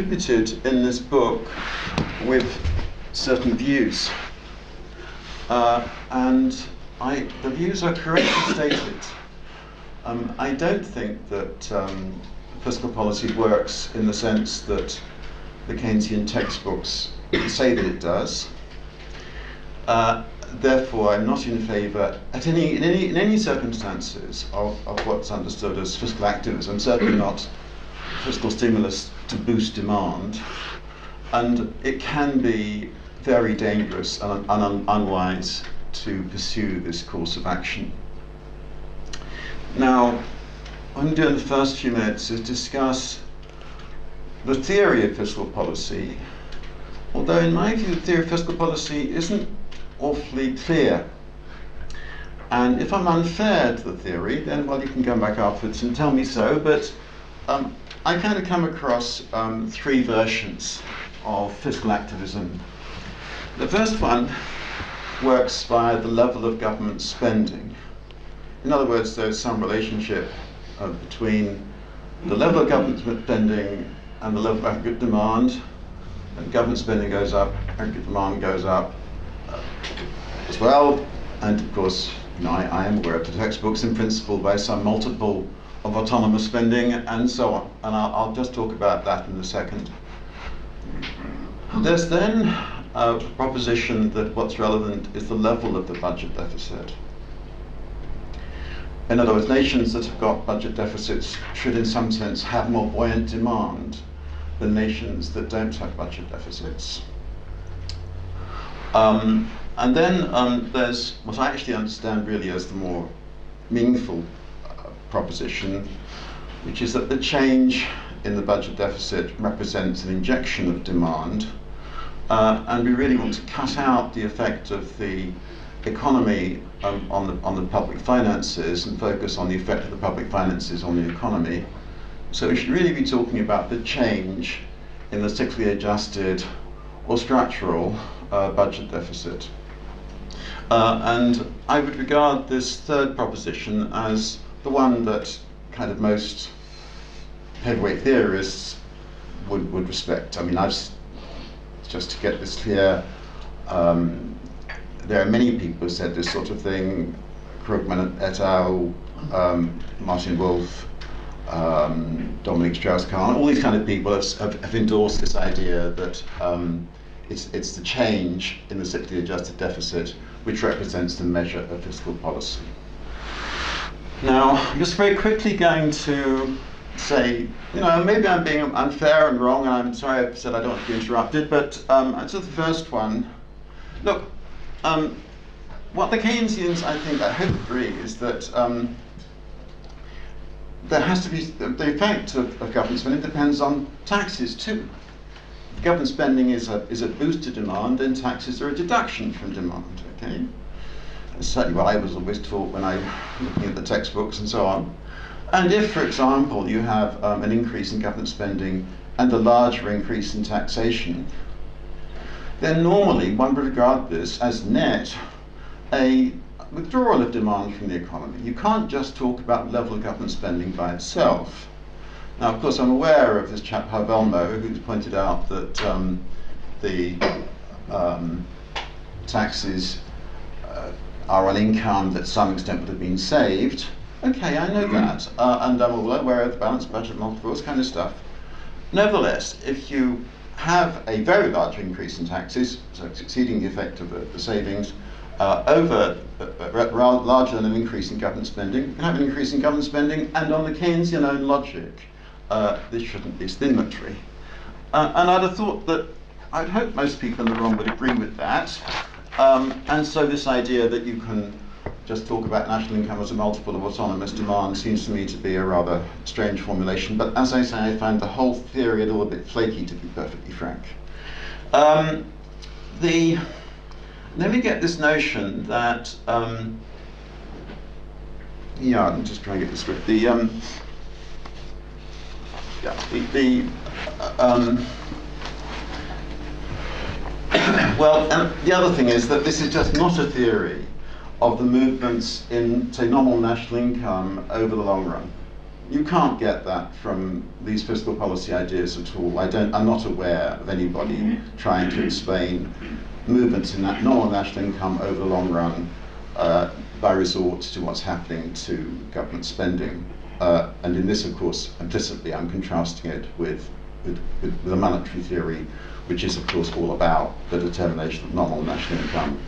contributed in this book with certain views. And the views are correctly stated. I don't think that fiscal policy works in the sense that the Keynesian textbooks say that it does. Therefore, I'm not in favour, in any circumstances, of what's understood as fiscal activism. Certainly not fiscal stimulus to boost demand, and it can be very dangerous and unwise to pursue this course of action. Now, what I'm going to do in the first few minutes is discuss the theory of fiscal policy, although in my view the theory of fiscal policy isn't awfully clear. And if I'm unfair to the theory, then, well, you can come back afterwards and tell me so, but I kind of come across three versions of fiscal activism. The first one works by the level of government spending. In other words, there's some relationship between the level of government spending and the level of aggregate demand. And government spending goes up, aggregate demand goes up as well. And of course, I am aware of the textbooks in principle by some multiple of autonomous spending and so on. And I'll just talk about that in a second. There's then a proposition that what's relevant is the level of the budget deficit. In other words, nations that have got budget deficits should in some sense have more buoyant demand than nations that don't have budget deficits. And then there's what I actually understand really as the more meaningful proposition, which is that the change in the budget deficit represents an injection of demand, and we really want to cut out the effect of the economy on the public finances and focus on the effect of the public finances on the economy. So we should really be talking about the change in the cyclically adjusted or structural budget deficit. And I would regard this third proposition as the one that kind of most heavyweight theorists would respect. I mean, just to get this clear, there are many people who said this sort of thing: Krugman et al., Martin Wolf, Dominic Strauss-Kahn. All these kind of people have endorsed this idea that it's the change in the cyclically adjusted deficit which represents the measure of fiscal policy. Now, I'm just very quickly going to say, maybe I'm being unfair and wrong, and I'm sorry I said I don't want to be interrupted, but to the first one, look, what the Keynesians, I hope agree, is that there has to be, the effect of government spending depends on taxes too. If government spending is a boost to demand, then taxes are a deduction from demand, okay? That's certainly what I was always taught when I was looking at the textbooks and so on. And if, for example, you have an increase in government spending and a larger increase in taxation, then normally one would regard this as net a withdrawal of demand from the economy. You can't just talk about the level of government spending by itself. Now, of course, I'm aware of this chap Havelmo, who's pointed out that the taxes are on income that to some extent would have been saved. Okay, I know that, and I'm all aware of the balanced budget, multiples kind of stuff. Nevertheless, if you have a very large increase in taxes, so it's exceeding the effect of the savings, larger than an increase in government spending, you can have an increase in government spending, and on the Keynesian own logic, this shouldn't be stimulatory. And I'd have thought that, I'd hope most people in the room would agree with that. And so this idea that you can just talk about national income as a multiple of autonomous demand seems to me to be a rather strange formulation. But as I say, I find the whole theory a little bit flaky, to be perfectly frank. Then we get this notion that, I'm just trying to get this right. Well, and the other thing is that this is just not a theory of the movements in, say, nominal national income over the long run. You can't get that from these fiscal policy ideas at all. I'm not aware of anybody trying to explain movements in that normal national income over the long run by resort to what's happening to government spending. And in this, of course, implicitly, I'm contrasting it with a monetary theory, which is, of course, all about the determination of nominal national income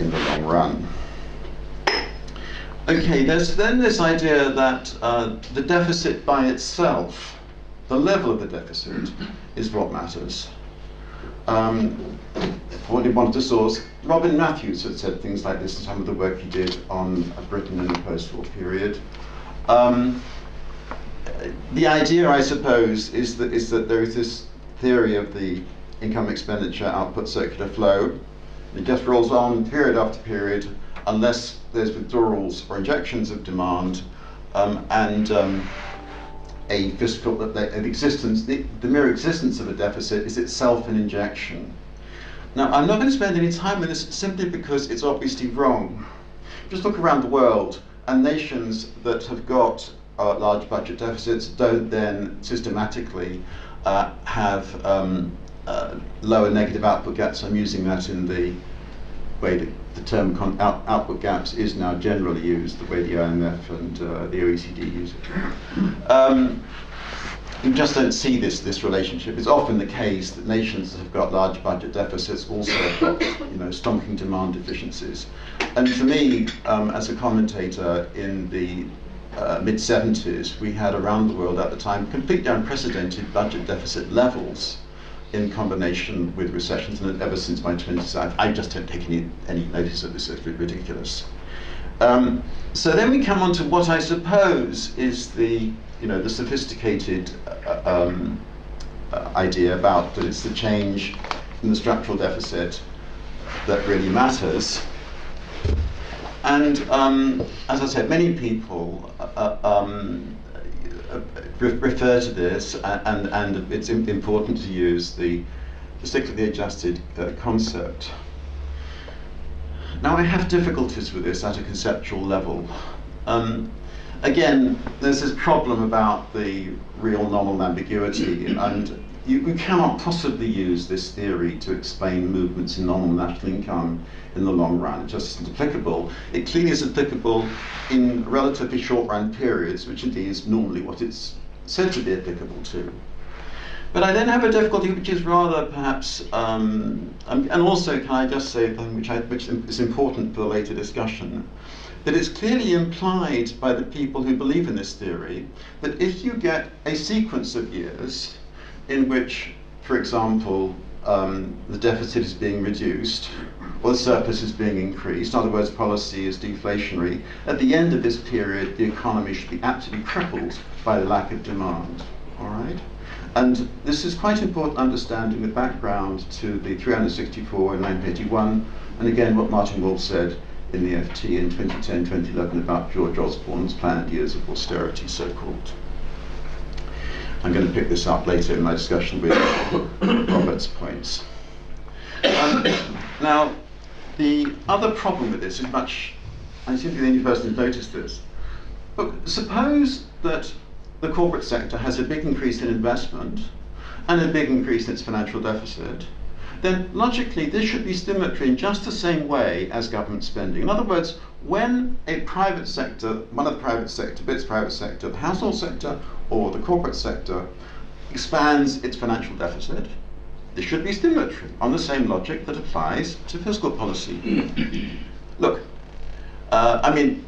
in the long run. Okay, there's then this idea that the deficit by itself, the level of the deficit, is what matters. What he wanted to source, Robin Matthews had said things like this in some of the work he did on Britain in the post-war period. The idea, I suppose, is that there is this theory of the income expenditure output circular flow. It just rolls on period after period unless there's withdrawals or injections of demand and a fiscal existence. The mere existence of a deficit is itself an injection. Now, I'm not going to spend any time on this simply because it's obviously wrong. Just look around the world, and nations that have got large budget deficits don't then systematically have lower negative output gaps. I'm using that in the way the term output gaps is now generally used, the way the IIMR and the OECD use it. You just don't see this relationship. It's often the case that nations that have got large budget deficits also have got, stonking demand deficiencies. And for me, as a commentator in the mid-70s, we had around the world at the time completely unprecedented budget deficit levels in combination with recessions, and ever since my 20s, I just don't take any notice of this. It's ridiculous. So then we come on to what I suppose is the sophisticated idea about that it's the change in the structural deficit that really matters. And as I said, many people refer to this, and it's important to use the cyclically adjusted concept. Now, I have difficulties with this at a conceptual level. Again, there's this problem about the real nominal ambiguity, and you cannot possibly use this theory to explain movements in nominal national income in the long run. It just isn't applicable. It clearly is applicable in relatively short run periods, which indeed is normally what it's said to be applicable to. But I then have a difficulty which is rather perhaps, and also can I just say something which is important for the later discussion, that it's clearly implied by the people who believe in this theory that if you get a sequence of years in which, for example, the deficit is being reduced or the surplus is being increased, in other words, policy is deflationary, at the end of this period the economy should be absolutely crippled by the lack of demand. All right? And this is quite important understanding the background to the 364 and 981, and again what Martin Wolf said in the FT in 2010-2011 about George Osborne's planned years of austerity, so-called. I'm going to pick this up later in my discussion with Robert's points. Now, the other problem with this is much, I seem to be the only person who's noticed this. Look, suppose that the corporate sector has a big increase in investment and a big increase in its financial deficit, then logically this should be symmetry in just the same way as government spending. In other words, when a private sector, one of the private sector, bits private sector, the household sector or the corporate sector expands its financial deficit, there should be symmetry on the same logic that applies to fiscal policy. Look, I mean,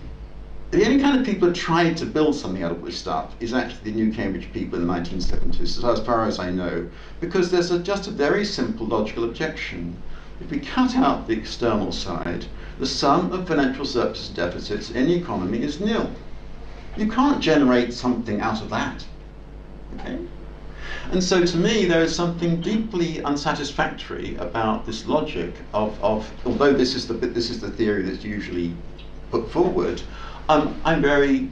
the only kind of people who tried to build something out of this stuff is actually the New Cambridge people in the 1970s, as far as I know, because there's just a very simple logical objection. If we cut out the external side, the sum of financial surplus and deficits in the economy is nil. You can't generate something out of that. Okay? And so to me, there is something deeply unsatisfactory about this logic of although this is the theory that's usually put forward, I'm very,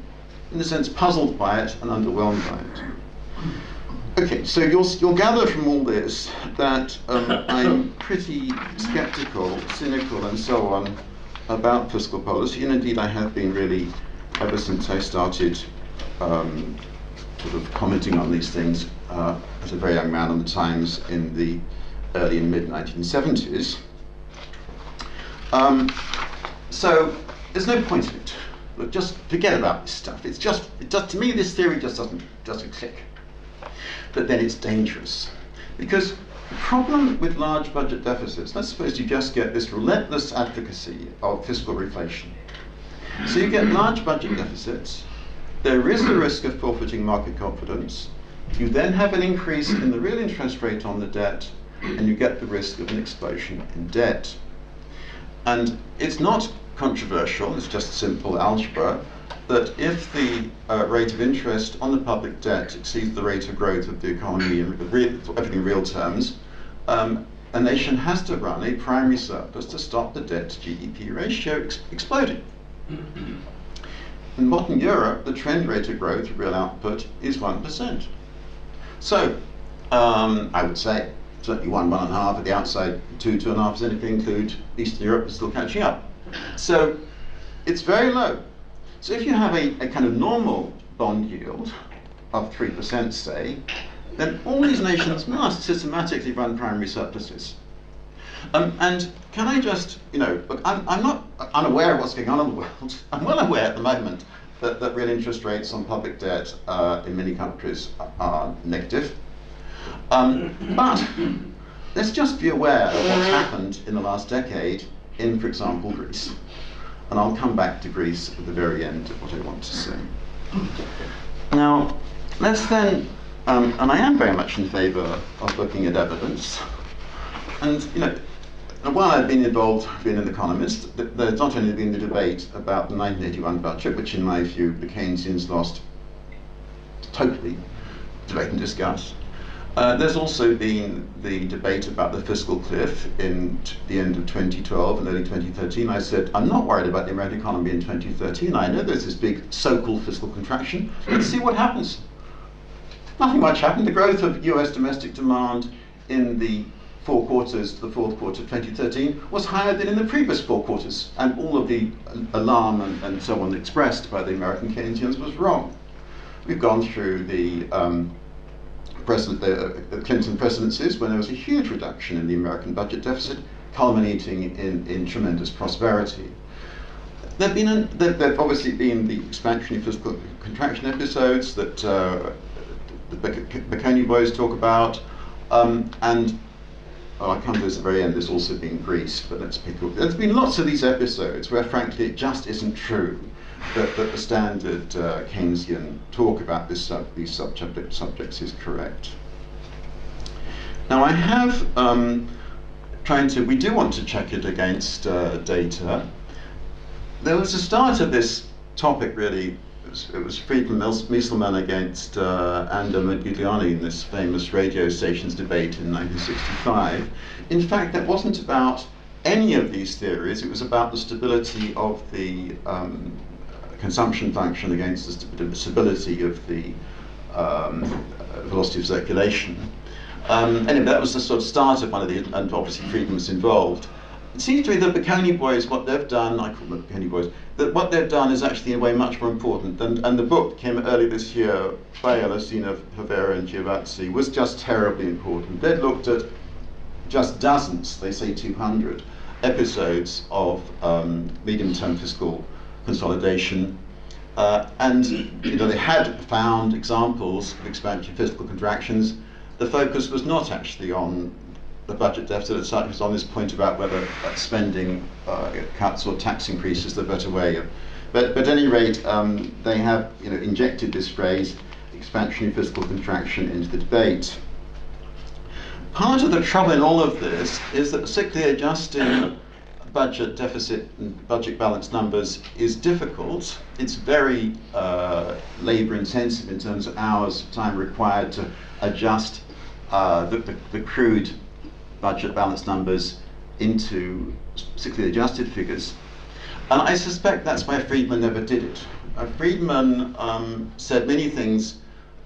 in a sense, puzzled by it and underwhelmed by it. Okay, so you'll gather from all this that I'm pretty skeptical, cynical, and so on about fiscal policy, and indeed I have been really ever since I started sort of commenting on these things as a very young man on the Times in the early and mid 1970s. So there's no point in it. Look, just forget about this stuff. To me, this theory just doesn't click. But then it's dangerous, because the problem with large budget deficits, let's suppose you just get this relentless advocacy of fiscal reflation. So you get large budget deficits, there is a risk of forfeiting market confidence, you then have an increase in the real interest rate on the debt, and you get the risk of an explosion in debt. And it's not controversial, it's just simple algebra, that if the rate of interest on the public debt exceeds the rate of growth of the economy in everything in real terms, a nation has to run a primary surplus to stop the debt to GDP ratio exploding. In modern Europe, the trend rate of growth of real output is 1%. So, I would say certainly 1.5 at the outside, 2.5% if you include Eastern Europe, is still catching up. So it's very low. So if you have a kind of normal bond yield of 3%, say, then all these nations must systematically run primary surpluses. And can I just, look, I'm not unaware of what's going on in the world. I'm well aware at the moment that real interest rates on public debt in many countries are negative. But let's just be aware of what's happened in the last decade in, for example, Greece. And I'll come back to Greece at the very end of what I want to say. Now, let's then, and I am very much in favour of looking at evidence. And, while I've been involved, being an economist, there's not only been the debate about the 1981 budget, which in my view the Keynesians lost totally, debate and discuss. There's also been the debate about the fiscal cliff in the end of 2012 and early 2013. I said, I'm not worried about the American economy in 2013. I know there's this big so-called fiscal contraction. Let's see what happens. Nothing much happened. The growth of US domestic demand in the 4 quarters to the 4th quarter of 2013 was higher than in the previous 4 quarters. And all of the alarm and so on expressed by the American Keynesians was wrong. We've gone through the Clinton presidencies when there was a huge reduction in the American budget deficit, culminating in tremendous prosperity. There have obviously been the expansionary fiscal contraction episodes that the Bocconi boys talk about, and I'll come to this at the very end. There's also been Greece, but let's pick up. There's been lots of these episodes where, frankly, it just isn't true that the standard Keynesian talk about these subjects is correct. Now I have we do want to check it against data. There was a start of this topic really, it was Friedman Mieselman against Anda Modigliani in this famous radio stations debate in 1965. In fact, that wasn't about any of these theories, it was about the stability of the consumption function against the stability of the velocity of circulation. Anyway, that was the sort of start of one of these, and obviously Friedman was involved. It seems to me that the Bocconi boys, what they've done, I call them the Bocconi boys, that what they've done is actually in a way much more important. And the book came early this year by Alessina Favera and Giovazzi was just terribly important. They'd looked at just dozens, they say 200, episodes of medium-term fiscal consolidation, and they had found examples of expansionary fiscal contractions. The focus was not actually on the budget deficit as such, it was on this point about whether spending cuts or tax increases the better way. But at any rate, they have injected this phrase, expansionary fiscal contraction, into the debate. Part of the trouble in all of this is that particularly adjusting budget deficit and budget balance numbers is difficult. It's very labor intensive in terms of hours of time required to adjust the crude budget balance numbers into particularly adjusted figures. And I suspect that's why Friedman never did it. Friedman said many things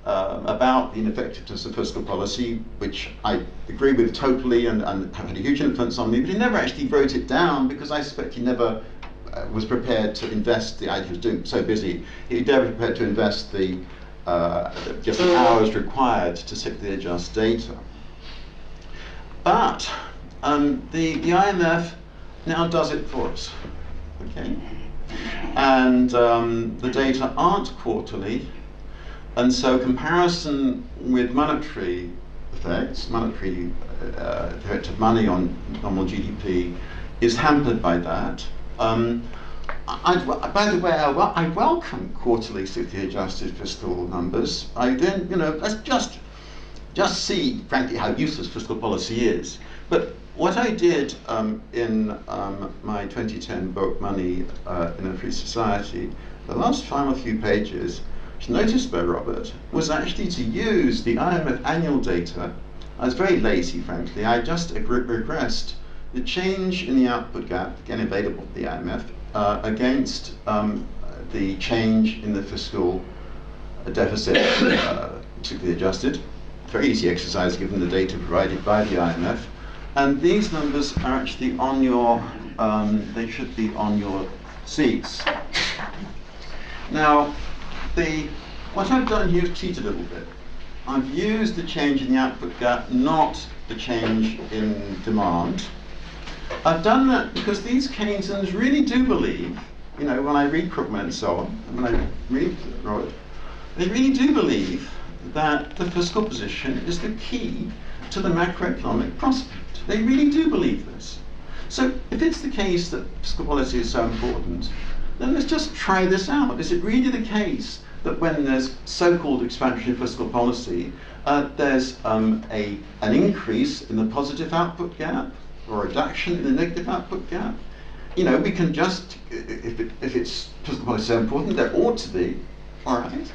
about the ineffectiveness of fiscal policy, which I agree with totally and had a huge influence on me, but he never actually wrote it down because I suspect he never was prepared to invest he was doing so busy, he never prepared to invest the just hours required to cyclically adjust data. But the IMF now does it for us, okay? And the data aren't quarterly, and so comparison with monetary effects, monetary effect of money on nominal GDP, is hampered by that. By the way, I welcome quarterly cyclically adjusted fiscal numbers. I then, let's just see, frankly, how useless fiscal policy is. But what I did in my 2010 book, Money in a Free Society, the last final few pages, which noticed by Robert, was actually to use the IMF annual data. I was very lazy, frankly. I just regressed the change in the output gap, again available for the IMF, against the change in the fiscal deficit, particularly adjusted. Very easy exercise given the data provided by the IMF. And these numbers are actually on your, they should be on your seats. Now, what I've done here is cheat a little bit. I've used the change in the output gap, not the change in demand. I've done that because these Keynesians really do believe, when I read Krugman and so on, and when I read Robert, they really do believe that the fiscal position is the key to the macroeconomic prospect. They really do believe this. So if it's the case that fiscal policy is so important, then let's just try this out. Is it really the case that when there's so-called expansionary fiscal policy, there's an increase in the positive output gap, or a reduction in the negative output gap? We can just, if it's fiscal policy so important, there ought to be, all right?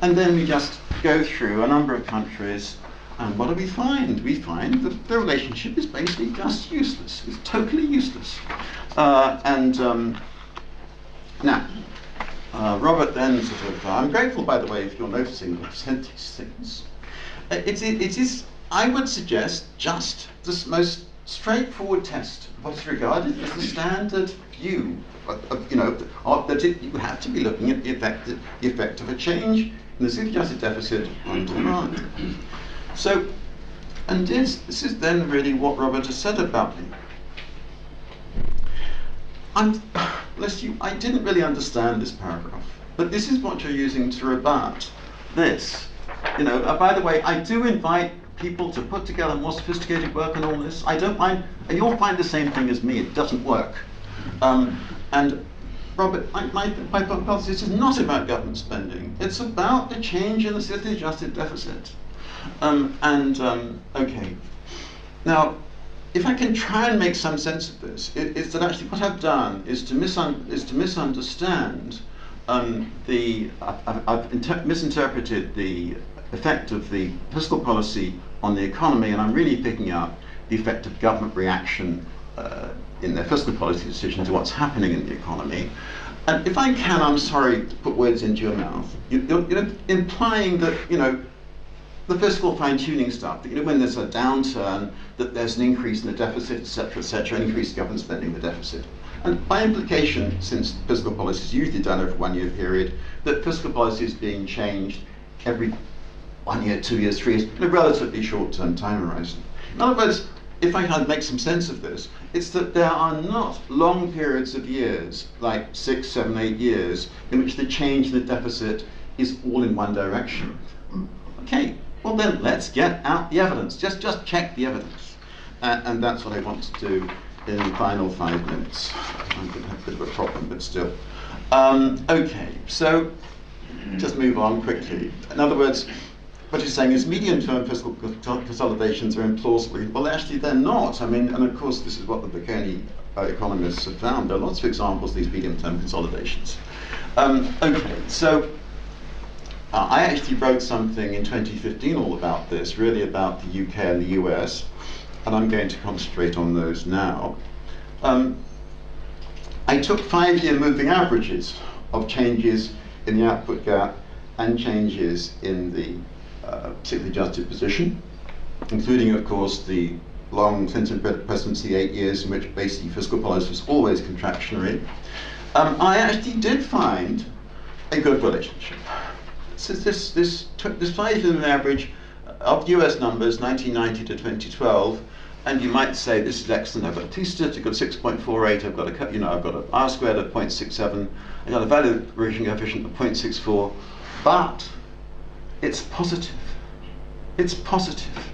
And then we just go through a number of countries, and what do we find? We find that the relationship is basically just useless. It's totally useless. Now, Robert then I'm grateful, by the way, if you're noticing that I've said these things. It is, I would suggest, just the most straightforward test of what's regarded as the standard view that you have to be looking at the effect of a change in the cyclically adjusted deficit on demand. So, and this is then really what Robert has said about me. Bless you, I didn't really understand this paragraph, but this is what you're using to rebut this. By the way, I do invite people to put together more sophisticated work on all this. I don't mind, and you'll find the same thing as me. It doesn't work. And Robert, my hypothesis is not about government spending. It's about the change in the cyclically adjusted deficit. Okay. Now, if I can try and make some sense of this, it's that actually what I've done is to misunderstand I've misinterpreted the effect of the fiscal policy on the economy, and I'm really picking up the effect of government reaction in their fiscal policy decision to what's happening in the economy. And if I can, I'm sorry to put words into your mouth, you're implying that, the fiscal fine-tuning stuff, that, when there's a downturn, that there's an increase in the deficit, etc., increase in government spending, the deficit. And by implication, since fiscal policy is usually done over a one-year period, that fiscal policy is being changed every 1 year, 2 years, 3 years, in a relatively short-term time horizon. In other words, if I can make some sense of this, it's that there are not long periods of years, like 6, 7, 8 years, in which the change in the deficit is all in one direction. Okay, well then let's get out the evidence. Just check the evidence. And that's what I want to do in the final 5 minutes. I'm going to have a bit of a problem, but still. Okay, so just move on quickly. In other words, what he's saying is medium-term fiscal consolidations are implausible. Well, actually, they're not. I mean, and of course, this is what the Bocconi economists have found. There are lots of examples of these medium-term consolidations. Okay, so I actually wrote something in 2015 all about this, really about the UK and the US, and I'm going to concentrate on those now. I took 5-year moving averages of changes in the output gap and changes in the cyclically adjusted position, including, of course, the long Clinton presidency, 8 years in which basically fiscal policy was always contractionary. I actually did find a good relationship. So this 5-year average of US numbers, 1990 to 2012, and you might say this is excellent. I've got a t-statistic of 6.48. I've got I've got an R squared of 0.67. I've got a value region coefficient of 0.64. But it's positive. It's positive.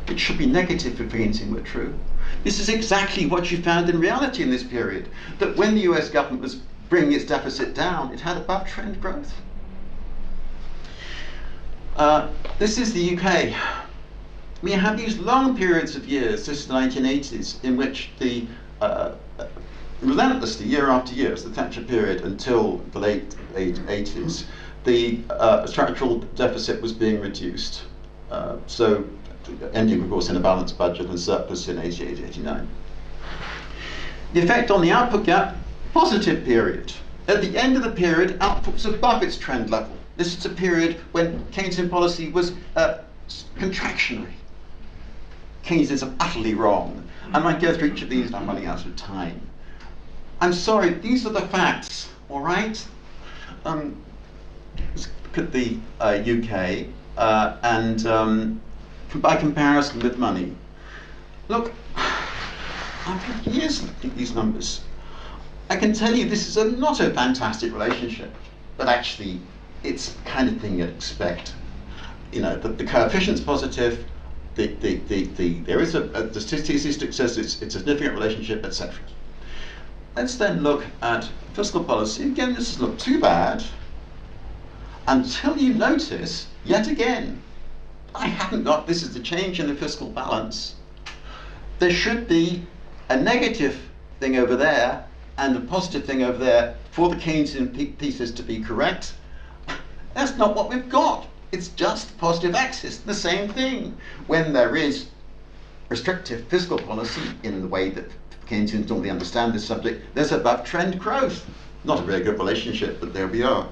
It should be negative if anything were true. This is exactly what you found in reality in this period. That when the US government was bringing its deficit down, it had above trend growth. This is the UK. We have these long periods of years, this is the 1980s, in which the relentlessly, year after year, it's the Thatcher period until the late 80s, the structural deficit was being reduced. So ending, of course, in a balanced budget and surplus in 88, 89. The effect on the output gap, positive period. At the end of the period, output was above its trend level. This is a period when Keynesian policy was contractionary. Keynesianism utterly wrong. I might go through each of these, and I'm running out of time. I'm sorry, these are the facts, all right? Let's look at the UK, and by comparison with money. Look, I've had years looking at these numbers. I can tell you this is not a fantastic relationship, but actually it's the kind of thing you'd expect. You know, the coefficient's positive, there is the statistic says it's a significant relationship, etc. Let's then look at fiscal policy. Again, this doesn't look too bad until you notice, yet again, I haven't got, this is the change in the fiscal balance. There should be a negative thing over there and a positive thing over there for the Keynesian thesis to be correct. That's not what we've got. It's just positive axis, the same thing. When there is restrictive fiscal policy in the way that Keynesians normally understand this subject, there's above trend growth. Not a very good relationship, but there we are.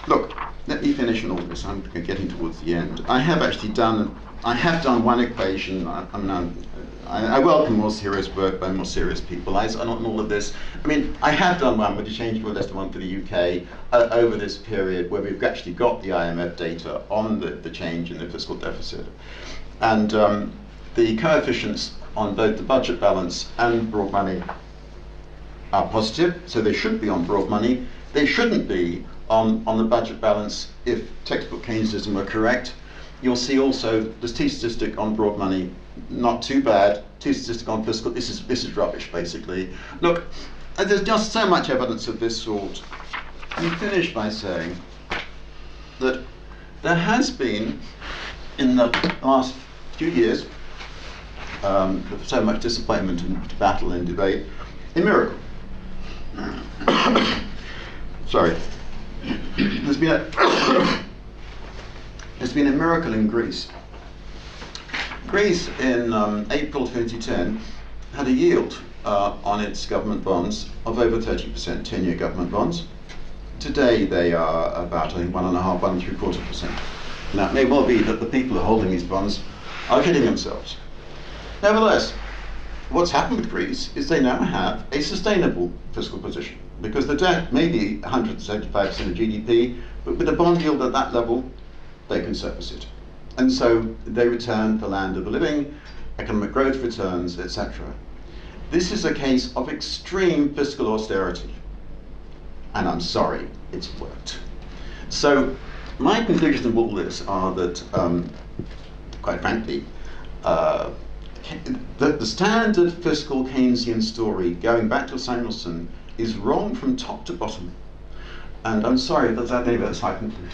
Look, let me finish on all this. I'm getting towards the end. I have done one equation. I welcome more serious work by more serious people. I'm not in all of this. I mean, I have done one, but it changed to a less than one for the UK over this period where we've actually got the IMF data on the change in the fiscal deficit. And the coefficients on both the budget balance and broad money are positive, so they should be on broad money. They shouldn't be on the budget balance if textbook Keynesianism were correct. You'll see also the t-statistic on broad money, not too bad. T-statistic on fiscal, this is rubbish basically. Look, there's just so much evidence of this sort. Let me finish by saying that there has been, in the last few years, so much disappointment and battle and debate, a miracle. Sorry. There's been a miracle in Greece. Greece in April 2010 had a yield on its government bonds of over 30%, 10-year government bonds. Today they are about, I think, 1.5%, 1.75%. Now it may well be that the people who are holding these bonds are kidding themselves. Nevertheless, what's happened with Greece is they now have a sustainable fiscal position, because the debt may be 175% of GDP, but with a bond yield at that level, they can service it. And so they return the land of the living, economic growth returns, etc. This is a case of extreme fiscal austerity. And I'm sorry, it's worked. So my conclusions of all this are that, quite frankly, the standard fiscal Keynesian story, going back to Samuelson, is wrong from top to bottom. And I'm sorry, that's how I conclude.